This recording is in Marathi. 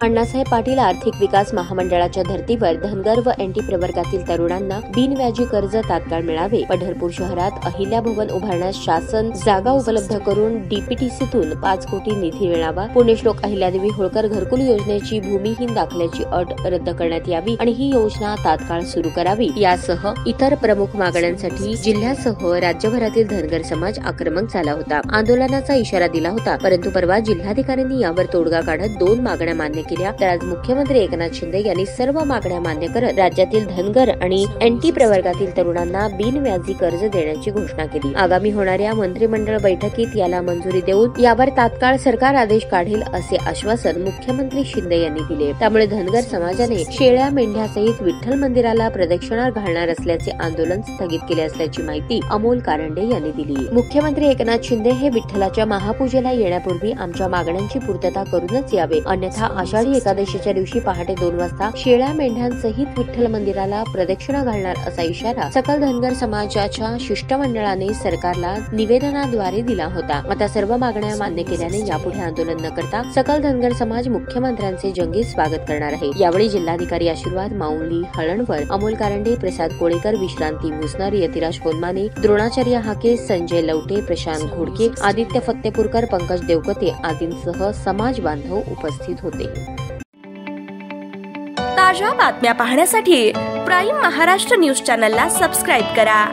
अण्णासाहेब पाटील आर्थिक विकास महामंडळाच्या धर्तीवर धनगर व एनटी प्रवर्गातील तरुणांना बिनव्याजी कर्ज तात्काळ मिळावे। पंढरपूर शहरात अहिल्या भवन उभारण्यास शासन जागा उपलब्ध करून डीपीटीसीतून 5 कोटी निधी मिळावा। पुण्यश्लोक अहिल्यादेवी होळकर घरकुल योजनेची भूमिहीन दाखल्याची अट रद्द करण्यात यावी आणि ही योजना तात्काळ सुरू करावी यासह इतर प्रमुख मागण्यांसाठी जिल्ह्यासह राज्यभरातील धनगर समाज आक्रमक झाला होता। आंदोलनाचा इशारा दिला होता, परंतु परवा जिल्हाधिकाऱ्यांनी यावर तोडगा काढत 2 मागण्या मान्य केल्या। तर आज मुख्यमंत्री एकनाथ शिंदे यांनी सर्व मागण्या मान्य करत राज्यातील धनगर आणि एनटी प्रवर्गातील तरुणांना बिनव्याजी कर्ज देण्याची घोषणा केली। आगामी होणाऱ्या मंत्रिमंडळ बैठकीत याला मंजुरी देऊन यावर तात्काळ सरकार आदेश काढेल असे आश्वासन मुख्यमंत्री शिंदे यांनी दिले। त्यामुळे धनगर समाजाने शेळ्या मेंढ्यासहित विठ्ठल मंदिराला प्रदक्षिणा घालणार असल्याचे आंदोलन स्थगित केले असल्याची माहिती अमोल कारंडे यांनी दिली। मुख्यमंत्री एकनाथ शिंदे हे विठ्ठलाच्या महापूजेला येण्यापूर्वी आमच्या मागण्यांची पूर्तता करूनच यावे, अन्यथा आषाढी एकादशीच्या दिवशी पहाटे 2 वाजता शेळ्या मेंढ्यांसहित विठ्ठल मंदिराला प्रदक्षिणा घालणार असा इशारा सकल धनगर समाजाच्या शिष्टमंडळाने सरकारला निवेदनाद्वारे दिला होता। आता सर्व मागण्या मान्य केल्याने यापुढे आंदोलन न करता सकल धनगर समाज मुख्यमंत्र्यांचे जंगी स्वागत करणार आहे। यावेळी जिल्हाधिकारी आशीर्वाद माऊली हळणवर, अमोल कारंडे, प्रसाद कोळेकर, विश्रांती मुसनर, यतिराज कोलमाने, द्रोणाचार्य हाके, संजय लवटे, प्रशांत घोडके, आदित्य फत्तेपूरकर, पंकज देवकते आदींसह समाज बांधव उपस्थित होते। ताज्या बातम्या पाहण्यासाठी प्राईम महाराष्ट्र न्यूज चॅनलला सबस्क्राईब करा।